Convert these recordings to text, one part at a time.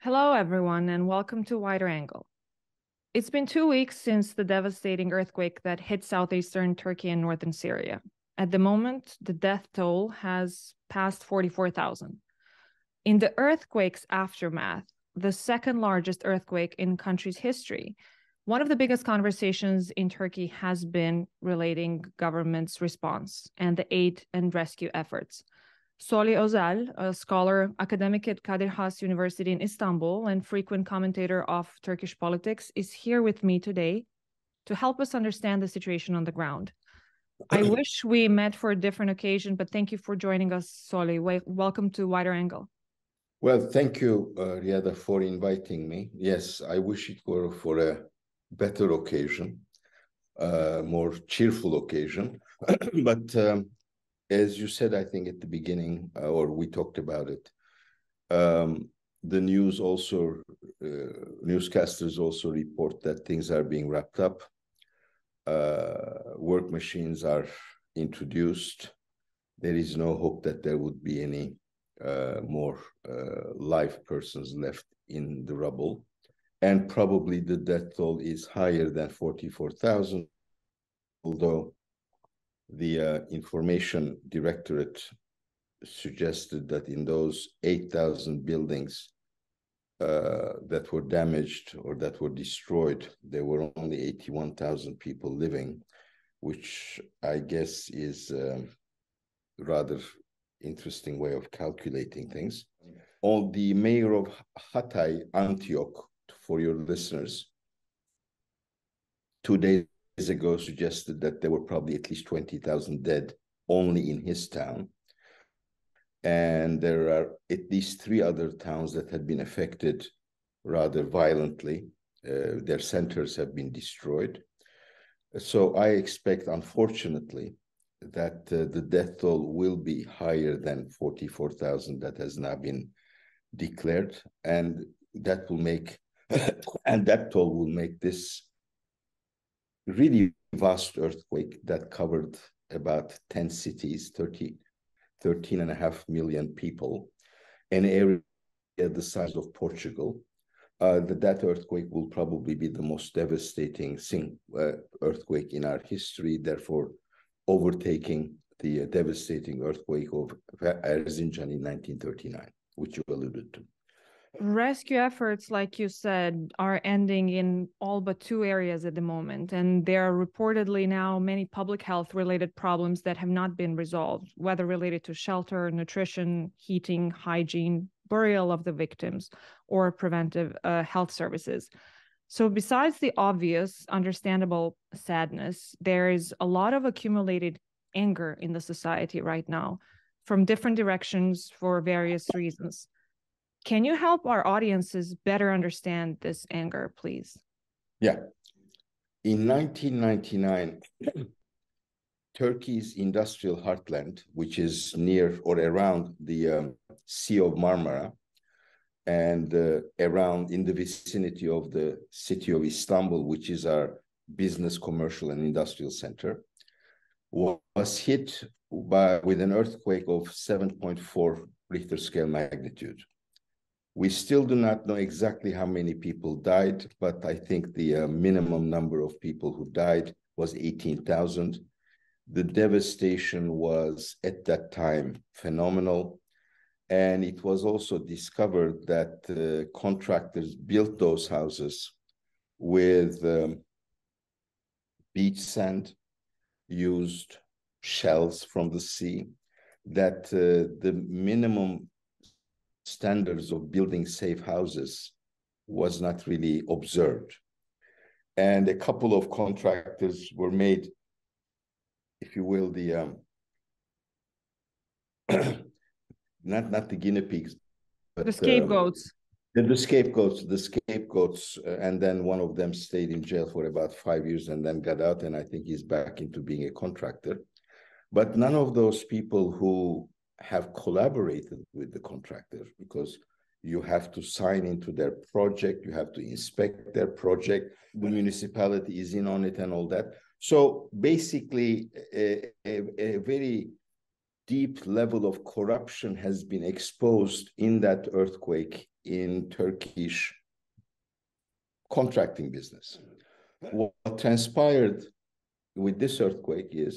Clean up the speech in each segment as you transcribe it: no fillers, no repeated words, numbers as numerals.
Hello, everyone, and welcome to Wider Angle. It's been 2 weeks since the devastating earthquake that hit southeastern Turkey and northern Syria. At the moment, the death toll has passed 44,000. In the earthquake's aftermath, the second largest earthquake in country's history, one of the biggest conversations in Turkey has been relating government's response and the aid and rescue efforts. Soli Ozel, a scholar, academic at Kadir Has University in Istanbul and frequent commentator of Turkish politics, is here with me today to help us understand the situation on the ground. I wish we met for a different occasion, but thank you for joining us, Soli. Welcome to Wider Angle. Well, thank you, Riada, for inviting me. Yes, I wish it were for a better occasion, more cheerful occasion. But as you said, I think at the beginning, or we talked about it, the news also, newscasters also report that things are being wrapped up. Work machines are introduced. There is no hope that there would be any more live persons left in the rubble. And probably the death toll is higher than 44,000, although the information directorate suggested that in those 8,000 buildings that were damaged or that were destroyed, there were only 81,000 people living, which I guess is rather interesting way of calculating things. On the mayor of Hatay, Antioch, for your listeners, 2 days ago suggested that there were probably at least 20,000 dead only in his town. And there are at least 3 other towns that had been affected rather violently. Their centers have been destroyed. So I expect, unfortunately, that the death toll will be higher than 44,000 that has now been declared, and that will make and that toll will make this really vast earthquake that covered about 10 cities, 13.5 million people, an area the size of Portugal. That earthquake will probably be the most devastating earthquake in our history, therefore overtaking the devastating earthquake of Erzincan in 1939, which you alluded to. Rescue efforts, like you said, are ending in all but 2 areas at the moment, and there are reportedly now many public health related problems that have not been resolved, whether related to shelter, nutrition, heating, hygiene, burial of the victims, or preventive health services. So besides the obvious, understandable sadness, there is a lot of accumulated anger in the society right now from different directions for various reasons. Can you help our audiences better understand this anger, please? Yeah. In 1999, Turkey's industrial heartland, which is near or around the Sea of Marmara, and around in the vicinity of the city of Istanbul, which is our business, commercial, and industrial center, was hit with an earthquake of 7.4 Richter scale magnitude. We still do not know exactly how many people died, but I think the minimum number of people who died was 18,000. The devastation was at that time phenomenal. And it was also discovered that contractors built those houses with beach sand, used shells from the sea, that the minimum standards of building safe houses was not really observed. And a couple of contractors were made, if you will, the not the guinea pigs, but the scapegoats. The scapegoats, and then one of them stayed in jail for about 5 years and then got out, and I think he's back into being a contractor. But none of those people who have collaborated with the contractor, because you have to sign into their project, you have to inspect their project, the municipality is in on it and all that. So basically, a very deep level of corruption has been exposed in that earthquake in Turkish contracting business. What transpired with this earthquake is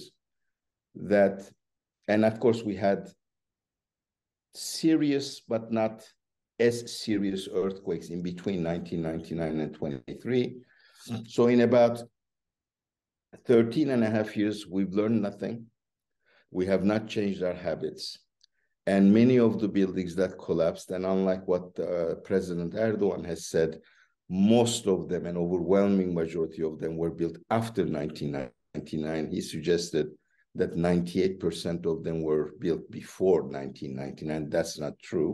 that, and of course we had serious but not as serious earthquakes in between 1999 and 23. So in about 13 and a half years, we've learned nothing. We have not changed our habits. And many of the buildings that collapsed, and unlike what President Erdogan has said, most of them, an overwhelming majority of them, were built after 1999. He suggested that 98% of them were built before 1999. That's not true.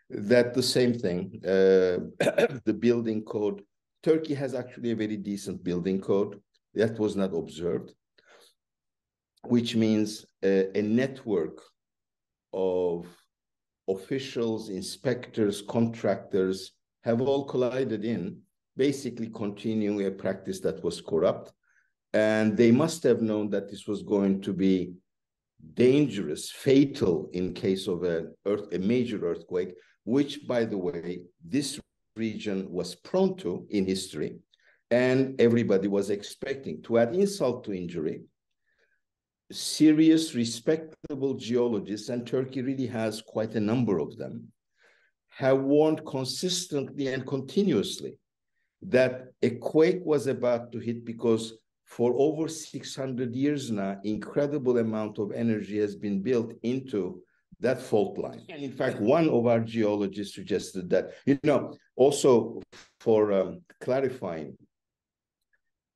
That the same thing, the building code. Turkey has actually a very decent building code. That was not observed, which means a network of officials, inspectors, contractors have all collided in, basically continuing a practice that was corrupt. And they must have known that this was going to be dangerous, fatal in case of a major earthquake, which, by the way, this region was prone to in history, and everybody was expecting. To add insult to injury, serious, respectable geologists, and Turkey really has quite a number of them, have warned consistently and continuously that a quake was about to hit, because for over 600 years now, incredible amount of energy has been built into that fault line. And in fact, one of our geologists suggested that, also for clarifying,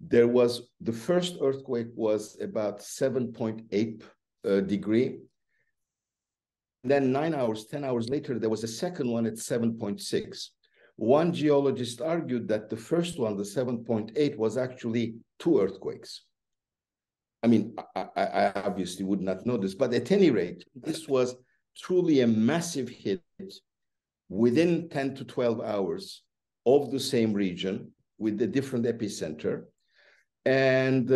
there was, the first earthquake was about 7.8 degree. Then 9 hours, 10 hours later, there was a second one at 7.6. One geologist argued that the first one, the 7.8, was actually two earthquakes. I mean, I obviously would not know this, but at any rate, this was truly a massive hit within 10 to 12 hours of the same region with a different epicenter. And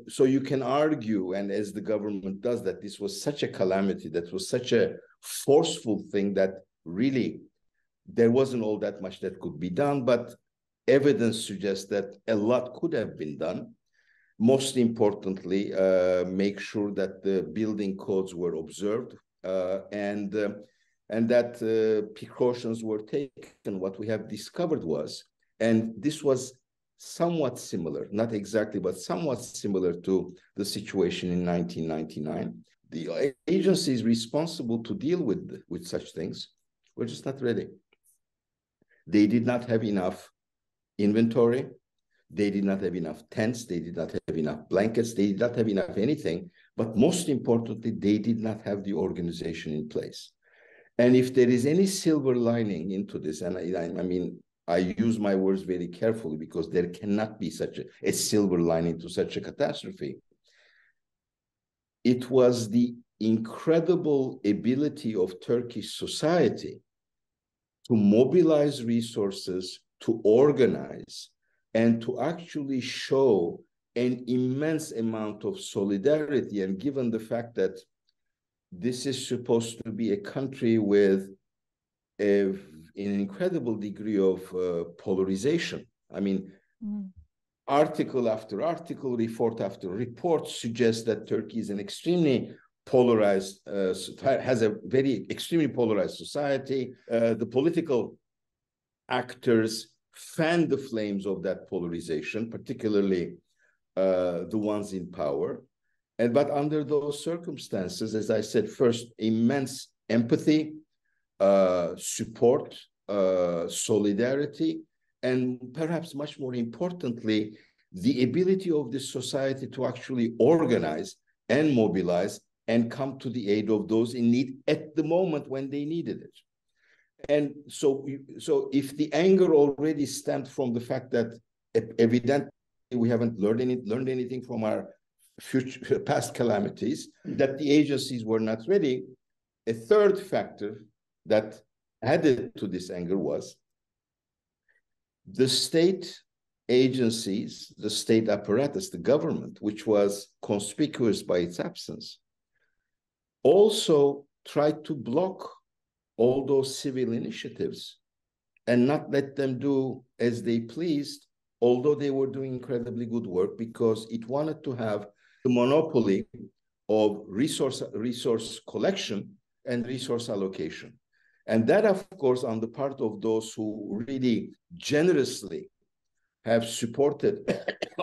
so you can argue, and as the government does, that this was such a calamity, that was such a forceful thing that really there wasn't all that much that could be done, but evidence suggests that a lot could have been done. Most importantly, make sure that the building codes were observed and that precautions were taken. What we have discovered was, and this was somewhat similar, not exactly, but somewhat similar to the situation in 1999. The agencies responsible to deal with such things were just not ready. They did not have enough inventory. They did not have enough tents. They did not have enough blankets. They did not have enough anything. But most importantly, they did not have the organization in place. And if there is any silver lining into this, and I mean, I use my words very carefully because there cannot be such a silver lining to such a catastrophe. It was the incredible ability of Turkish society to mobilize resources, to organize, and to actually show an immense amount of solidarity. And given the fact that this is supposed to be a country with an incredible degree of polarization. I mean, article after article, report after report suggests that Turkey is an extremely polarized, has a very extremely polarized society. The political actors fan the flames of that polarization, particularly the ones in power. But under those circumstances, as I said, first, immense empathy, support, solidarity, and perhaps much more importantly, the ability of this society to actually organize and mobilize and come to the aid of those in need at the moment when they needed it. And so if the anger already stemmed from the fact that evidently we haven't learned anything from our past calamities, that the agencies were not ready, a third factor that added to this anger was the state agencies, the state apparatus, the government, which was conspicuous by its absence, also tried to block all those civil initiatives and not let them do as they pleased, although they were doing incredibly good work, because it wanted to have the monopoly of resource collection and resource allocation. And that, of course, on the part of those who really generously have supported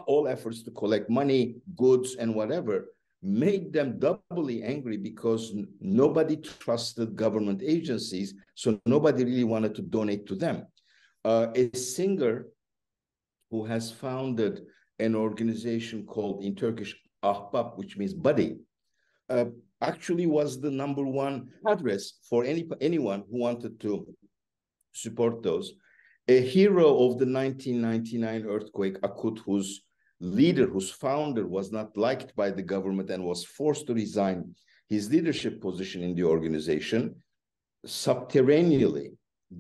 all efforts to collect money, goods, and whatever, made them doubly angry because nobody trusted government agencies, so nobody really wanted to donate to them. A singer who has founded an organization called in Turkish Ahbap, which means buddy, actually was the #1 address for anyone who wanted to support those. A hero of the 1999 earthquake, Akut, whose leader, whose founder was not liked by the government and was forced to resign his leadership position in the organization, subterraneously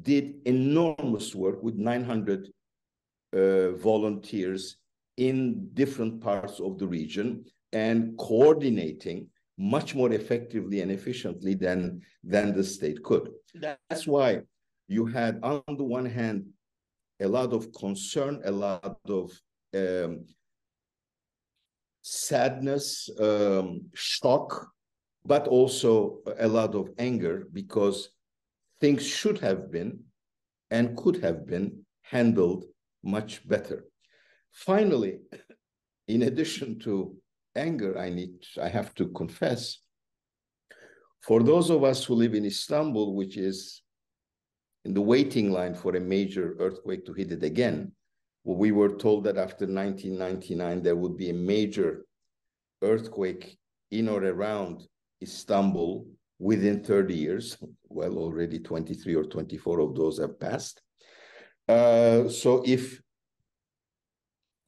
did enormous work with 900 volunteers in different parts of the region and coordinating much more effectively and efficiently than the state could. That's why you had, on the one hand, a lot of concern, a lot of sadness, shock, but also a lot of anger, because things should have been and could have been handled much better. Finally, in addition to anger, I have to confess, for those of us who live in Istanbul, which is in the waiting line for a major earthquake to hit it again, well, we were told that after 1999, there would be a major earthquake in or around Istanbul within 30 years. Well, already 23 or 24 of those have passed. So if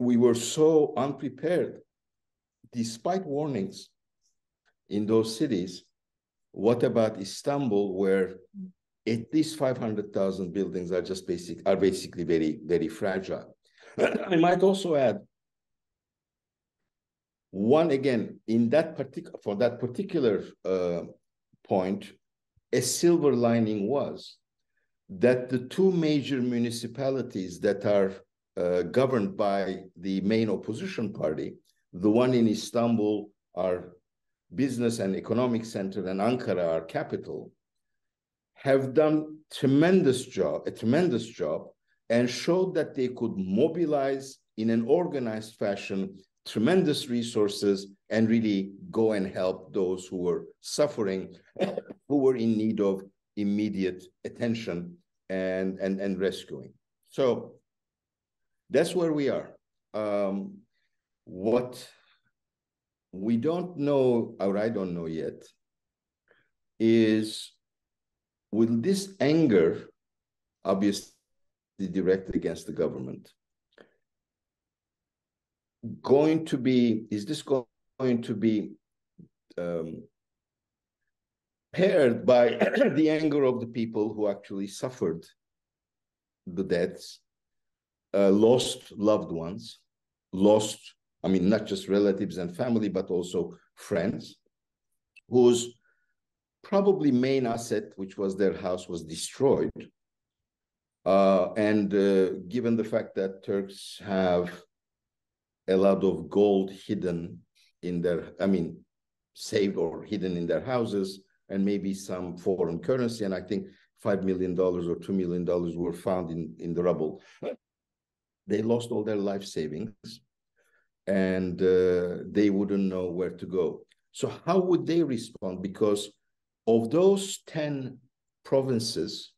we were so unprepared, despite warnings in those cities, what about Istanbul, where at least 500,000 buildings are basically very, very fragile? I might also add, one, again, for that particular point, a silver lining was that the two major municipalities that are governed by the main opposition party, the one in Istanbul, our business and economic center, and Ankara, our capital, have done a tremendous job, and showed that they could mobilize in an organized fashion tremendous resources and really go and help those who were suffering, who were in need of immediate attention and rescuing. So that's where we are. What we don't know, or I don't know yet, is, will this anger, obviously directed against the government, is this going to be paired by the anger of the people who actually suffered the deaths, lost loved ones, not just relatives and family, but also friends, whose probably main asset, which was their house, was destroyed. And given the fact that Turks have a lot of gold hidden in their, saved or hidden in their houses, and maybe some foreign currency, and I think $5 million or $2 million were found in the rubble. They lost all their life savings, and they wouldn't know where to go. So how would they respond? Because of those 10 provinces,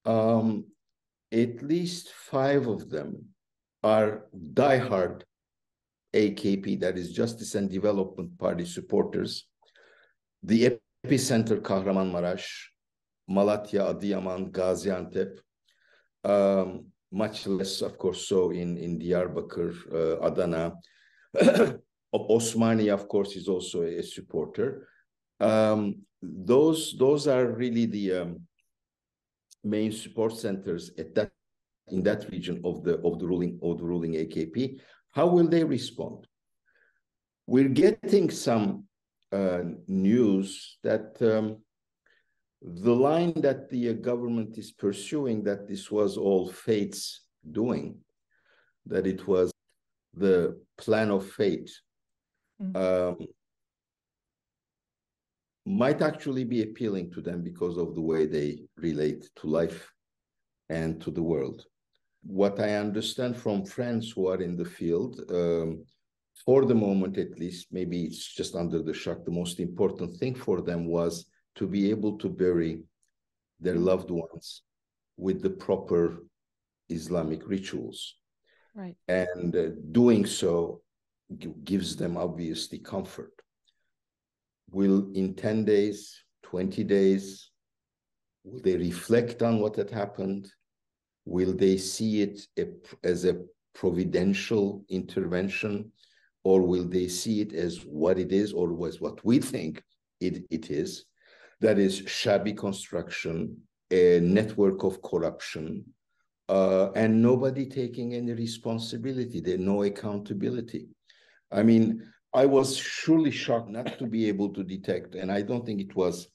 at least 5 of them are diehard AKP, that is Justice and Development Party supporters. The epicenter, Kahramanmaraş, Malatya, Adıyaman, Gaziantep, much less, of course, so in Diyarbakır, Adana. Osmaniye, of course, is also a supporter. Those are really the main support centers in that region of the ruling AKP. How will they respond? We're getting some news that the line that the government is pursuing, that this was all fate's doing, that it was the plan of fate, might actually be appealing to them because of the way they relate to life and to the world. What I understand from friends who are in the field, for the moment at least, maybe it's just under the shock, the most important thing for them was to be able to bury their loved ones with the proper Islamic rituals. Right. And doing so gives them obviously comfort. Will in 10 days, 20 days, will they reflect on what had happened? Will they see it as a providential intervention, or will they see it as what it is, or was what we think it is? That is shabby construction, a network of corruption, and nobody taking any responsibility. There's no accountability. I mean, I was surely shocked not to be able to detect, and I don't think it was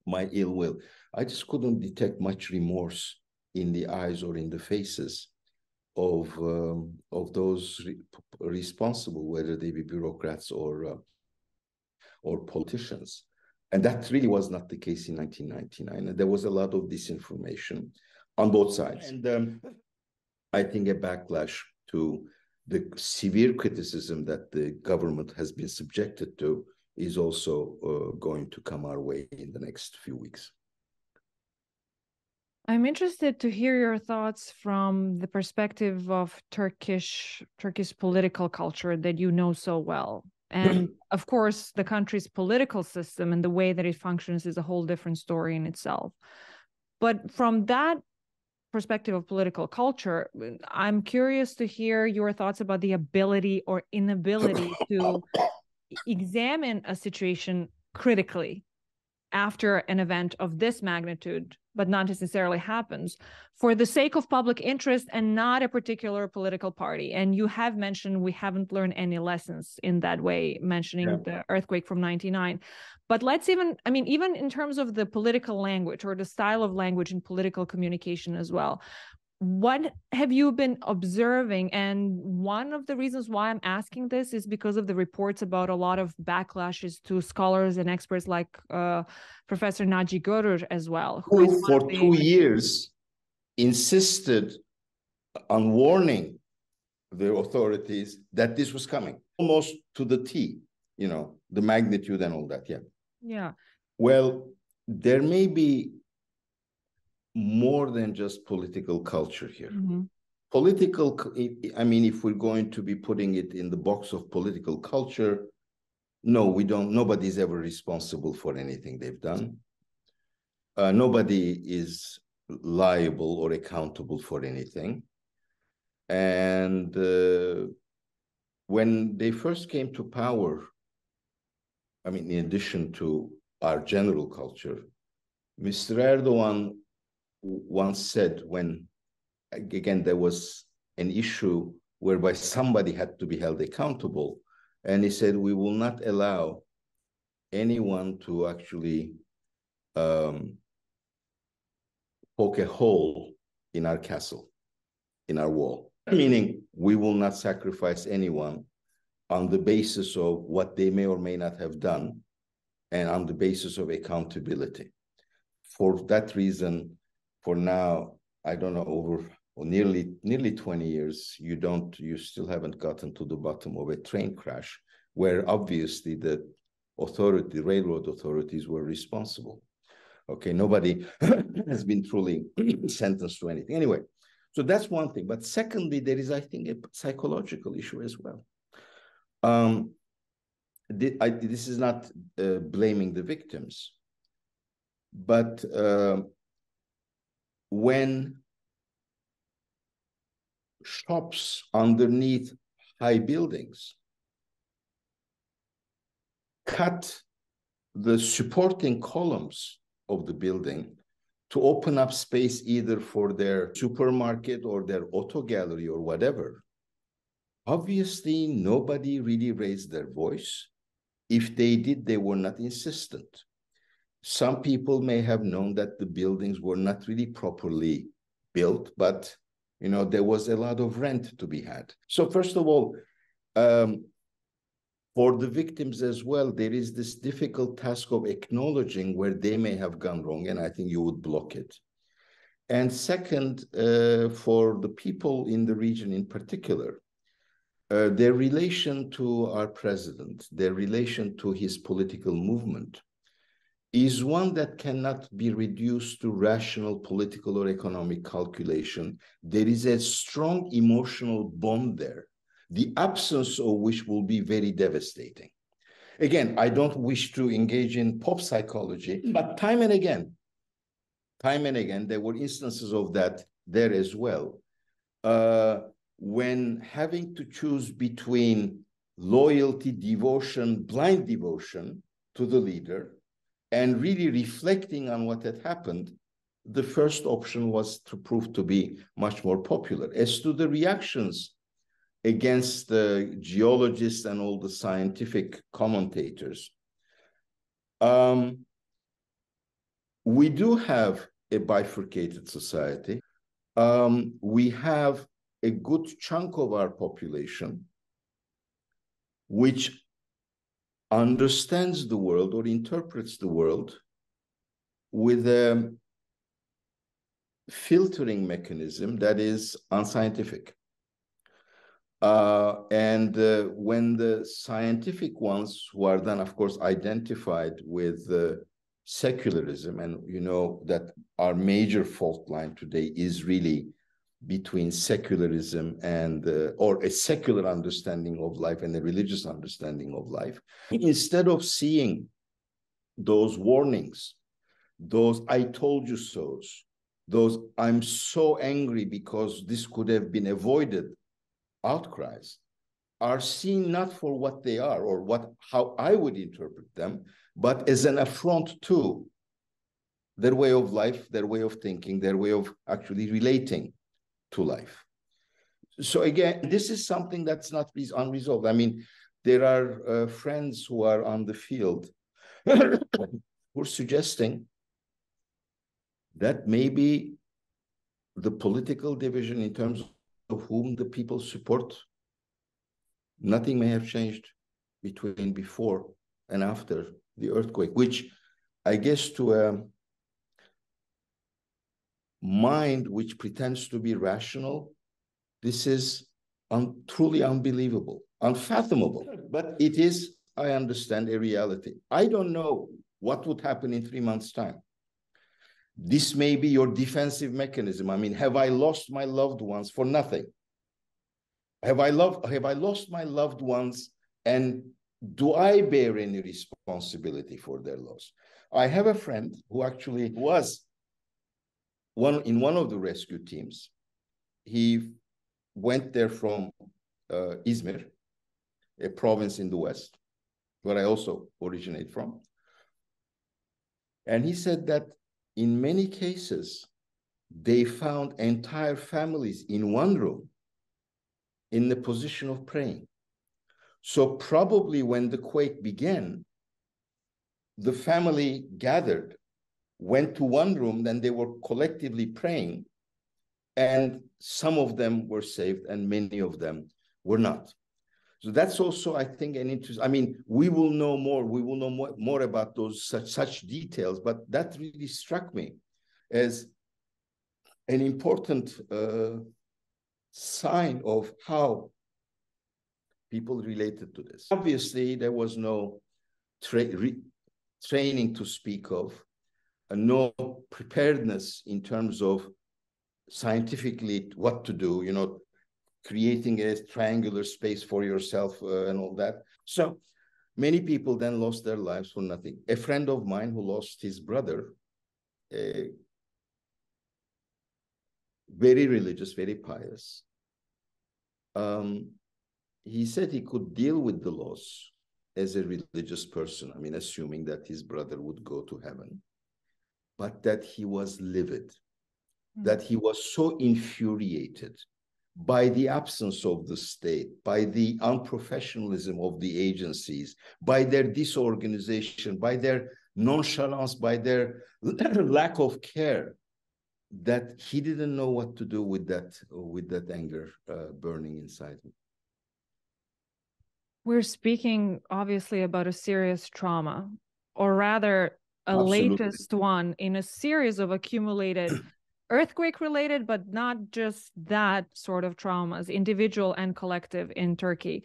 my ill will. I just couldn't detect much remorse in the eyes or in the faces of those responsible, whether they be bureaucrats or politicians. And that really was not the case in 1999. And there was a lot of disinformation on both sides. And I think a backlash to the severe criticism that the government has been subjected to is also going to come our way in the next few weeks. I'm interested to hear your thoughts from the perspective of Turkish political culture that you know so well. And of course, the country's political system and the way that it functions is a whole different story in itself. But from that perspective of political culture, I'm curious to hear your thoughts about the ability or inability to examine a situation critically after an event of this magnitude, but not necessarily happens, for the sake of public interest and not a particular political party. And you have mentioned we haven't learned any lessons in that way, mentioning the earthquake from 99. But let's even in terms of the political language or the style of language in political communication as well, what have you been observing? And one of the reasons why I'm asking this is because of the reports about a lot of backlashes to scholars and experts like Professor Naci Görür as well, who for 2 years insisted on warning the authorities that this was coming, almost to the T, the magnitude and all that. Yeah. Well, there may be more than just political culture here. If we're going to be putting it in the box of political culture, no, we don't. Nobody's ever responsible for anything they've done. Nobody is liable or accountable for anything. And when they first came to power, in addition to our general culture, Mr. Erdogan once said, when again there was an issue whereby somebody had to be held accountable, and he said, we will not allow anyone to actually poke a hole in our castle, in our wall, meaning we will not sacrifice anyone on the basis of what they may or may not have done and on the basis of accountability. For that reason, for now, I don't know, over nearly 20 years, you still haven't gotten to the bottom of a train crash where obviously the railroad authorities were responsible. Okay, nobody has been truly sentenced to anything. Anyway, so that's one thing. But secondly, there is, I think, a psychological issue as well. This is not blaming the victims, but when shops underneath high buildings cut the supporting columns of the building to open up space either for their supermarket or their auto gallery or whatever, obviously nobody really raised their voice. If they did, they were not insistent. Some people may have known that the buildings were not really properly built, but there was a lot of rent to be had. So first of all, for the victims as well, there is this difficult task of acknowledging where they may have gone wrong, and I think you would block it. And second, for the people in the region in particular, their relation to our president, their relation to his political movement, is one that cannot be reduced to rational political or economic calculation. There is a strong emotional bond there, the absence of which will be very devastating. Again, I don't wish to engage in pop psychology, but time and again, there were instances of that there as well. When having to choose between loyalty, devotion, blind devotion to the leader, and really reflecting on what had happened, the first option was to prove to be much more popular. As to the reactions against the geologists and all the scientific commentators, we do have a bifurcated society. We have a good chunk of our population which understands the world or interprets the world with a filtering mechanism that is unscientific. When the scientific ones, who are then, of course, identified with secularism, and that our major fault line today is really between secularism and or a secular understanding of life and a religious understanding of life, instead of seeing those warnings, those "I told you so's," those "I'm so angry because this could have been avoided" outcries, are seen not for what they are or how I would interpret them, but as an affront to their way of life, their way of thinking, their way of actually relating to life. So again, this is something that's not unresolved. I mean, there are friends who are on the field who are suggesting that maybe the political division in terms of whom the people support, nothing may have changed between before and after the earthquake, which I guess to a mind which pretends to be rational, this is truly unbelievable, unfathomable. But it is, I understand, a reality. I don't know what would happen in 3 months' time. This may be your defensive mechanism. I mean, have I lost my loved ones for nothing? Have I lost my loved ones, and do I bear any responsibility for their loss? I have a friend who actually was in one of the rescue teams. He went there from Izmir, a province in the West, where I also originate from. And he said that in many cases, they found entire families in one room in the position of praying. So probably when the quake began, the family gathered, went to one room, then they were collectively praying, and some of them were saved and many of them were not. So that's also, I think, an interest. I mean, we will know more. We will know more about those such details, but that really struck me as an important sign of how people related to this. Obviously, there was no training to speak of, no preparedness in terms of scientifically what to do, creating a triangular space for yourself and all that. So many people then lost their lives for nothing. A friend of mine who lost his brother, very religious, very pious, he said he could deal with the loss as a religious person, I mean, assuming that his brother would go to heaven, but that he was livid, that he was so infuriated by the absence of the state, by the unprofessionalism of the agencies, by their disorganization, by their nonchalance, by their lack of care, that he didn't know what to do with that anger burning inside him. We're speaking obviously about a serious trauma, or rather a Absolutely. latest one in a series of accumulated earthquake related, but not just that sort of traumas, individual and collective in Turkey.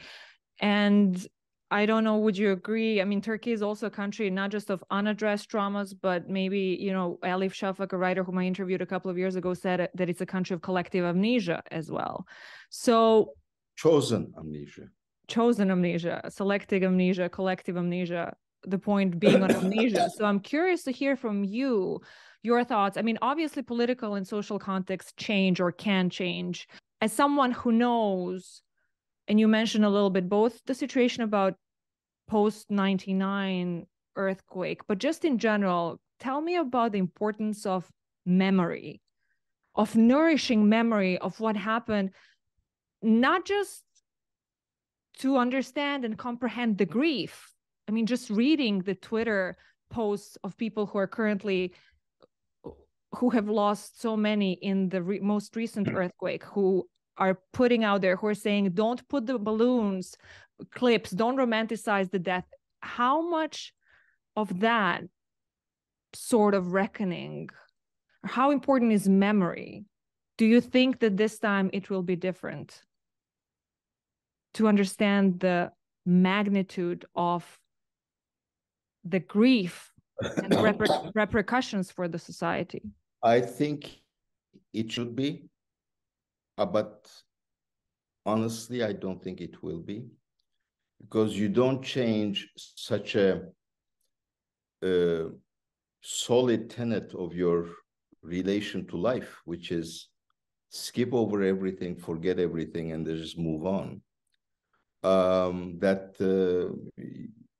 And I don't know, would you agree? I mean, Turkey is also a country not just of unaddressed traumas, but maybe, you know, Elif Shafak, a writer whom I interviewed a couple of years ago, said that it's a country of collective amnesia as well. So chosen amnesia, selective amnesia, collective amnesia, the point being on amnesia. So I'm curious to hear from you your thoughts. I mean, obviously political and social contexts change or can change. As someone who knows, and you mentioned a little bit both the situation about post-99 earthquake, but just in general, tell me about the importance of memory, of nourishing memory of what happened, not just to understand and comprehend the grief. I mean, just reading the Twitter posts of people who have lost so many in the most recent earthquake, who are putting out there, who are saying, don't put the balloons, clips, don't romanticize the death. How much of that sort of reckoning, how important is memory? Do you think that this time it will be different? To understand the magnitude of the grief and the repercussions for the society? I think it should be, but honestly, I don't think it will be, because you don't change such a solid tenet of your relation to life, which is skip over everything, forget everything, and just move on. That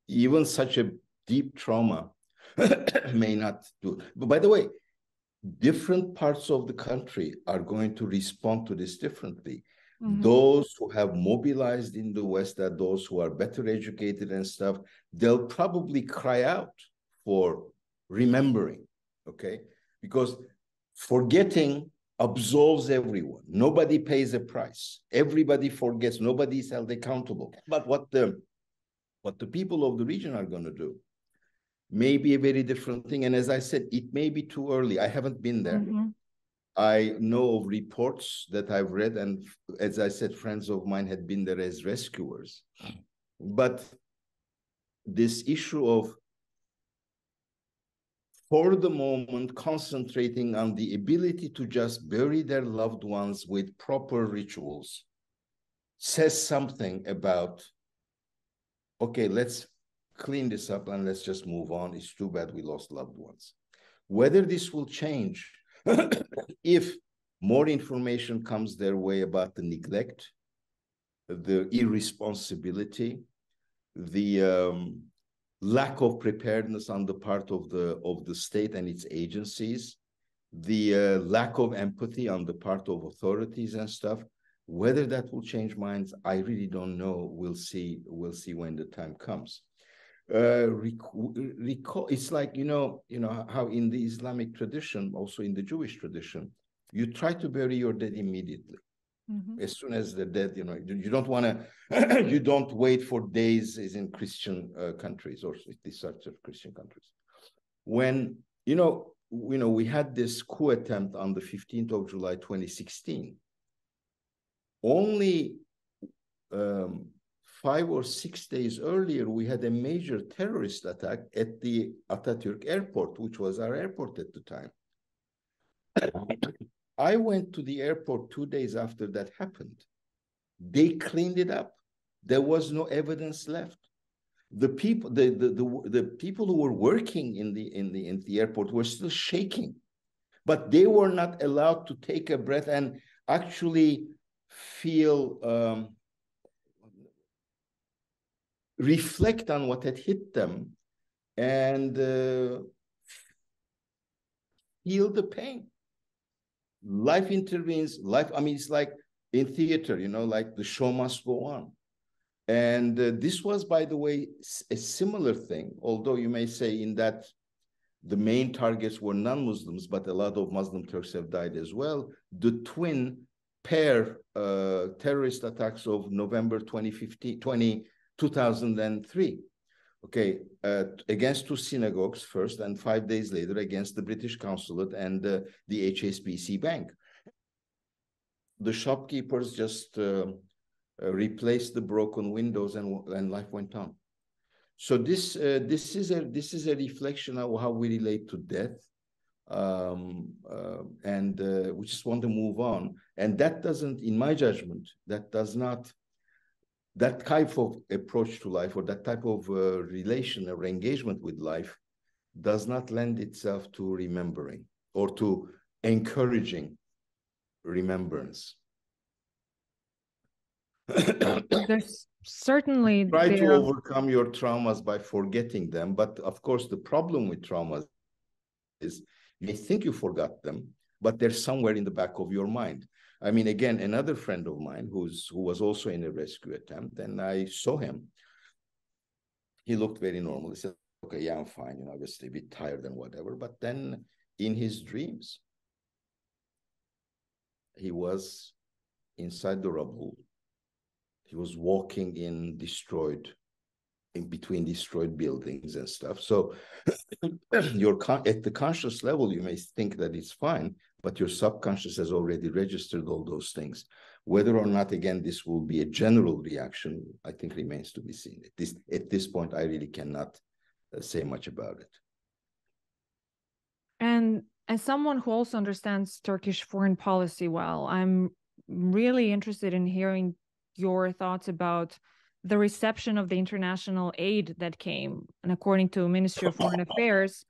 even such a deep trauma may not do. But by the way, different parts of the country are going to respond to this differently. Mm-hmm. Those who have mobilized in the West, that those who are better educated and stuff, they'll probably cry out for remembering, okay? Because forgetting absolves everyone. Nobody pays a price. Everybody forgets. Nobody is held accountable. But what the people of the region are going to do may be a very different thing. And as I said, it may be too early. I haven't been there. Mm-hmm. I know of reports that I've read, and as I said, friends of mine had been there as rescuers. But this issue of, for the moment, concentrating on the ability to just bury their loved ones with proper rituals says something about, okay, let's clean this up and let's just move on. It's too bad we lost loved ones. Whether this will change if more information comes their way about the neglect, the irresponsibility, the lack of preparedness on the part of the state and its agencies, the lack of empathy on the part of authorities and stuff, whether that will change minds, I really don't know. We'll see when the time comes. Recall, it's like, you know how in the Islamic tradition, also in the Jewish tradition, you try to bury your dead immediately. Mm-hmm. As soon as they're dead, you don't want to, you don't wait for days, as in Christian countries, or these sorts of Christian countries. When, we had this coup attempt on the 15th of July, 2016, only 5 or 6 days earlier, we had a major terrorist attack at the Atatürk airport, which was our airport at the time. I went to the airport 2 days after that happened. They cleaned it up. There was no evidence left. The people, the people who were working in the airport were still shaking, but they were not allowed to take a breath and actually feel, reflect on what had hit them, and feel the pain. Life intervenes. Life, I mean, it's like in theater, you know, like the show must go on. And this was, by the way, a similar thing, although you may say in that the main targets were non-Muslims, but a lot of Muslim Turks have died as well. The twin pair terrorist attacks of November 2003, okay, against two synagogues first, and 5 days later against the British consulate and the HSBC Bank. The shopkeepers just replaced the broken windows, and life went on. So this is a reflection of how we relate to death, and we just want to move on. And that doesn't, in my judgment, that type of approach to life, or that type of relation or engagement with life, does not lend itself to remembering or to encouraging remembrance. There's certainly try to overcome your traumas by forgetting them, but of course the problem with traumas is you may think you forgot them, but they're somewhere in the back of your mind. I mean, again, another friend of mine who was also in a rescue attempt, and I saw him. He looked very normal. He said, okay, yeah, I'm fine, you know, obviously a bit tired and whatever. But then in his dreams, he was inside the rubble. He was walking in between destroyed buildings and stuff. So at the conscious level, you may think that it's fine, but your subconscious has already registered all those things. Whether or not, again, this will be a general reaction, I think remains to be seen. At this point, I really cannot say much about it. And as someone who also understands Turkish foreign policy well, I'm really interested in hearing your thoughts about the reception of the international aid that came. And according to Ministry of Foreign Affairs,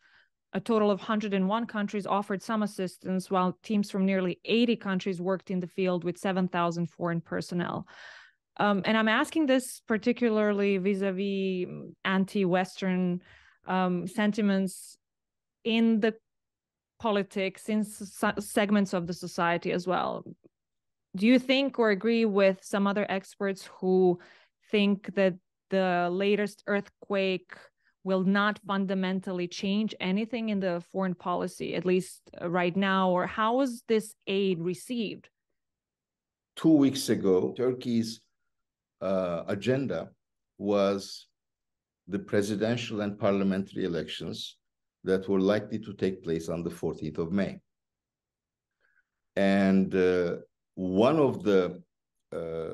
a total of 101 countries offered some assistance, while teams from nearly 80 countries worked in the field with 7,000 foreign personnel. And I'm asking this particularly vis-a-vis anti-Western sentiments in the politics, in segments of the society as well. Do you think or agree with some other experts who think that the latest earthquake will not fundamentally change anything in the foreign policy, at least right now? Or how was this aid received? 2 weeks ago, Turkey's agenda was the presidential and parliamentary elections that were likely to take place on the 14th of May. And one of the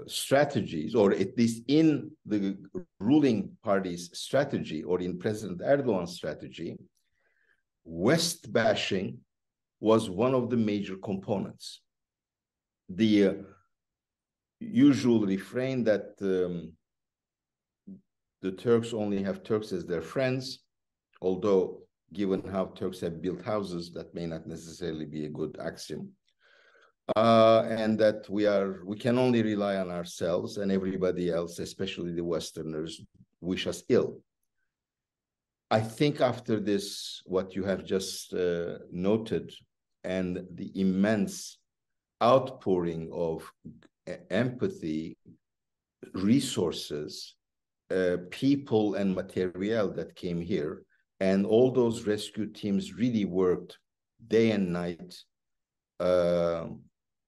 strategies, or at least in the ruling party's strategy, or in President Erdogan's strategy, West bashing was one of the major components. The usual refrain that the Turks only have Turks as their friends, although given how Turks have built houses, that may not necessarily be a good axiom. And that we can only rely on ourselves, and everybody else, especially the Westerners, wish us ill. I think after this, what you have just noted, and the immense outpouring of empathy, resources, people and material that came here, and all those rescue teams really worked day and night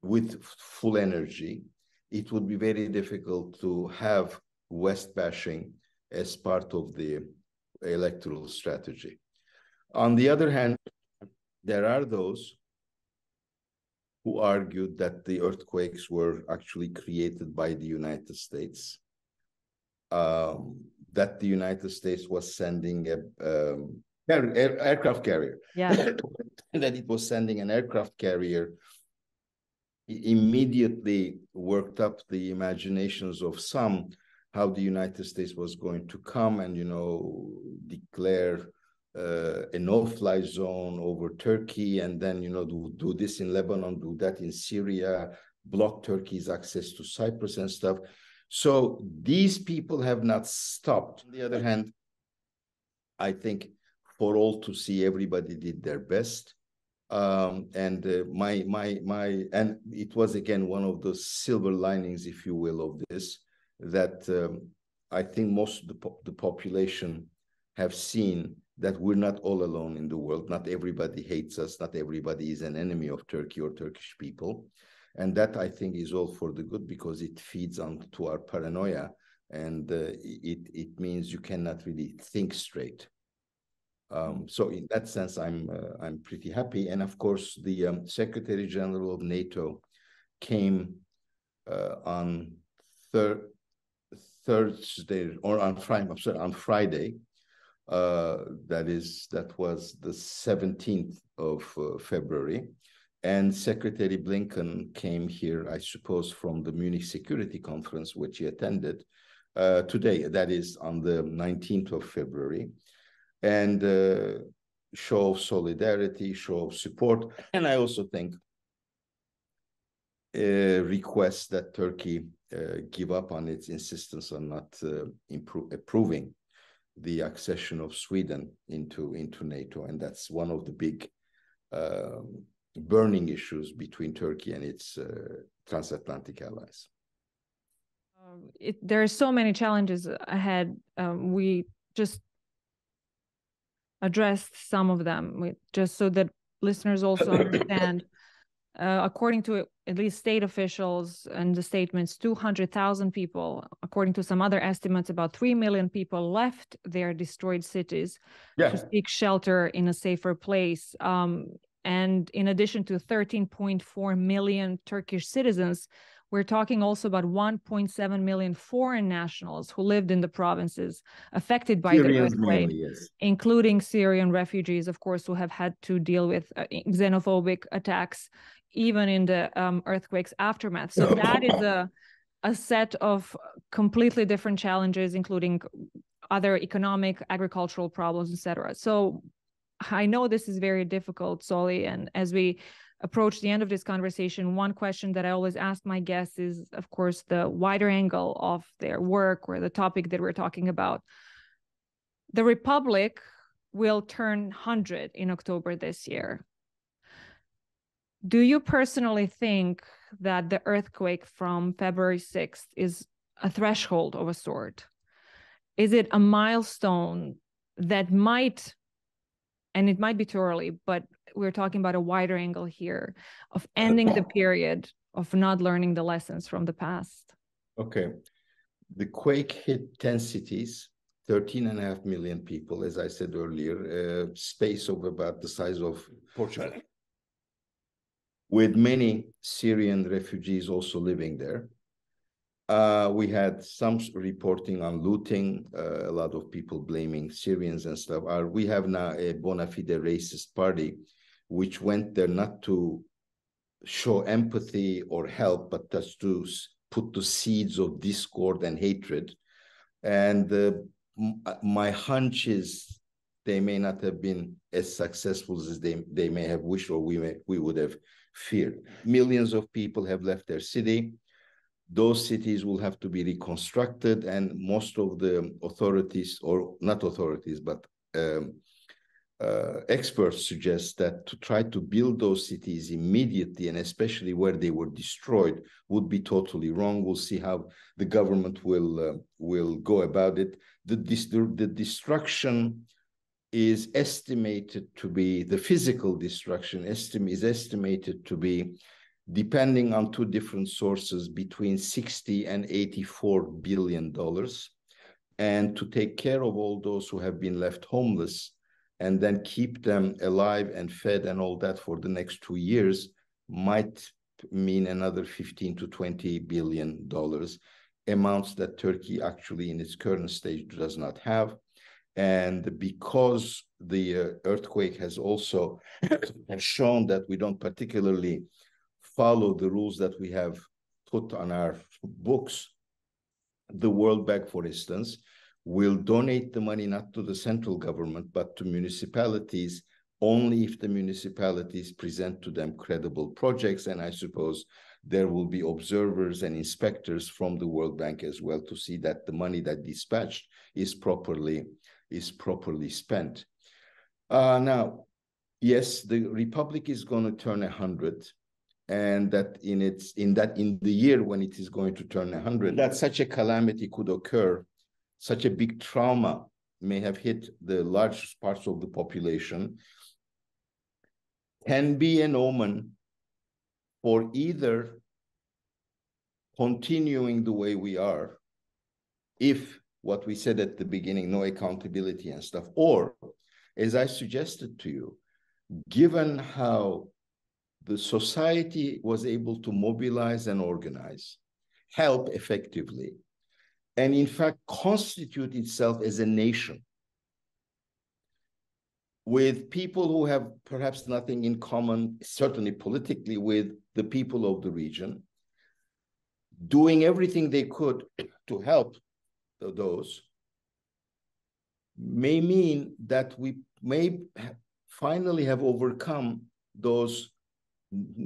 with full energy, it would be very difficult to have West bashing as part of the electoral strategy. On the other hand, there are those who argued that the earthquakes were actually created by the United States, that the United States was sending a aircraft carrier. Yeah. That it was sending an aircraft carrier immediately worked up the imaginations of some how the United States was going to come and, you know, declare a no-fly zone over Turkey, and then, you know, do this in Lebanon, do that in Syria, block Turkey's access to Cyprus and stuff. So these people have not stopped. On the other hand, I think for all to see, everybody did their best. And it was again one of the silver linings, if you will, of this, that I think most of the population have seen that we're not all alone in the world. Not everybody hates us. Not everybody is an enemy of Turkey or Turkish people. And that, I think, is all for the good, because it feeds onto our paranoia, and it means you cannot really think straight. So in that sense, I'm pretty happy. And of course, the Secretary General of NATO came on Thursday, or on Friday. I'm sorry, on Friday. That was the 17th of February. And Secretary Blinken came here, I suppose, from the Munich Security Conference, which he attended today. That is on the 19th of February. And show of solidarity, show of support. And I also think request that Turkey give up on its insistence on not approving the accession of Sweden into NATO. And that's one of the big burning issues between Turkey and its transatlantic allies. There are so many challenges ahead. We just addressed some of them, just so that listeners also understand. According to at least state officials and the statements, 200,000 people, according to some other estimates, about 3 million people left their destroyed cities to seek shelter in a safer place. And in addition to 13.4 million Turkish citizens, we're talking also about 1.7 million foreign nationals who lived in the provinces affected by the earthquake, including Syrian refugees, of course, who have had to deal with xenophobic attacks, even in the earthquake's aftermath. So that is a set of completely different challenges, including other economic, agricultural problems, etc. So I know this is very difficult, Soli, and as we approach the end of this conversation, one question that I always ask my guests is, of course, the wider angle of their work or the topic that we're talking about. The Republic will turn 100 in October this year. Do you personally think that the earthquake from February 6th is a threshold of a sort? Is it a milestone that might, and it might be too early, but we're talking about a wider angle here of ending the period of not learning the lessons from the past? Okay. The quake hit 10 cities, 13.5 million people, as I said earlier, space of about the size of Portugal, with many Syrian refugees also living there. We had some reporting on looting, a lot of people blaming Syrians and stuff. We have now a bona fide racist party, which went there not to show empathy or help, but just to put the seeds of discord and hatred. And my hunch is they may not have been as successful as they may have wished, or we would have feared. Millions of people have left their city. Those cities will have to be reconstructed, and most of the authorities, or not authorities, but experts suggest that to try to build those cities immediately, and especially where they were destroyed, would be totally wrong. We'll see how the government will go about it. The destruction is estimated to be, the physical destruction is estimated to be, depending on two different sources, between $60 and $84 billion. And to take care of all those who have been left homeless and then keep them alive and fed and all that for the next 2 years might mean another $15 to $20 billion, amounts that Turkey actually in its current stage does not have. And because the earthquake has also shown that we don't particularly follow the rules that we have put on our books, the World Bank, for instance, will donate the money not to the central government, but to municipalities, only if the municipalities present to them credible projects. And I suppose there will be observers and inspectors from the World Bank as well to see that the money that dispatched is properly spent. Now, yes, the Republic is going to turn 100, and that in the year when it is going to turn 100, that such a calamity could occur, such a big trauma may have hit the largest parts of the population, can be an omen for either continuing the way we are, if what we said at the beginning, no accountability and stuff, or, as I suggested to you, given how the society was able to mobilize and organize, help effectively, and in fact constitute itself as a nation with people who have perhaps nothing in common, certainly politically, with the people of the region, doing everything they could to help those, may mean that we may finally have overcome those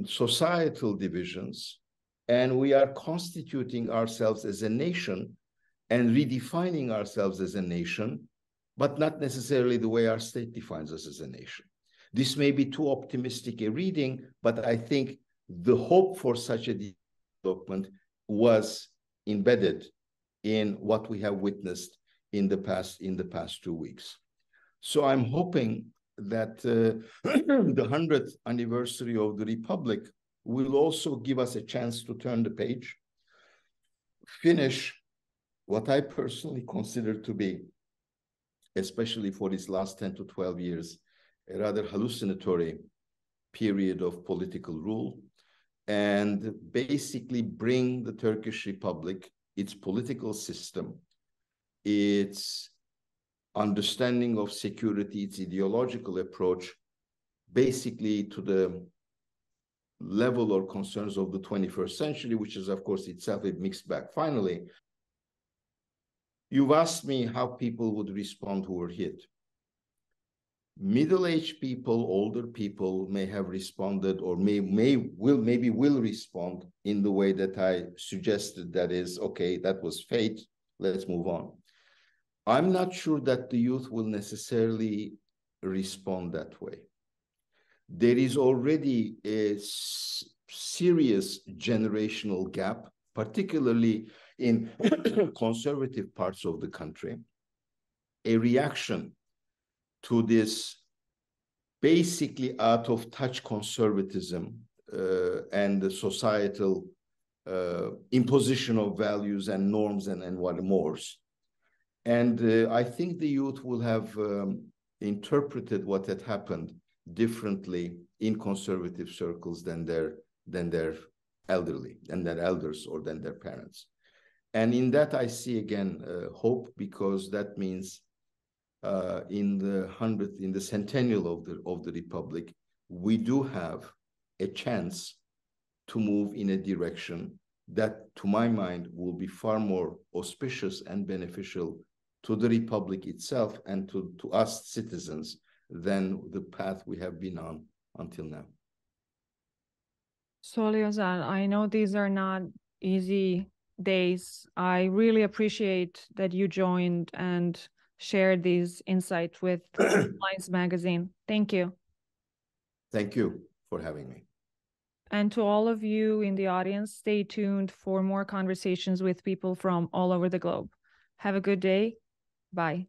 societal divisions, and we are constituting ourselves as a nation and redefining ourselves as a nation, but not necessarily the way our state defines us as a nation. This may be too optimistic a reading, but I think the hope for such a development was embedded in what we have witnessed in the past 2 weeks. So I'm hoping that the 100th anniversary of the Republic will also give us a chance to turn the page, finish what I personally consider to be, especially for its last 10 to 12 years, a rather hallucinatory period of political rule, and basically bring the Turkish Republic, its political system, its understanding of security, its ideological approach, basically to the level or concerns of the 21st century, which is, of course, itself a mixed bag. Finally, you've asked me how people would respond who were hit. Middle-aged people, older people may have responded, or maybe will respond in the way that I suggested, that is, okay, that was fate, let's move on. I'm not sure that the youth will necessarily respond that way. There is already a serious generational gap, particularly in conservative parts of the country, a reaction to this basically out of touch conservatism and the societal imposition of values and norms and what mores. And I think the youth will have interpreted what had happened differently in conservative circles than their elderly, than their elders, or than their parents. And in that I see again hope, because that means in the centennial of the Republic, we do have a chance to move in a direction that, to my mind, will be far more auspicious and beneficial to the Republic itself and to us citizens than the path we have been on until now. Soli Ozel, I know these are not easy days. I really appreciate that you joined and shared these insights with Mobilize magazine. Thank you. Thank you for having me. And to all of you in the audience, stay tuned for more conversations with people from all over the globe. Have a good day. Bye.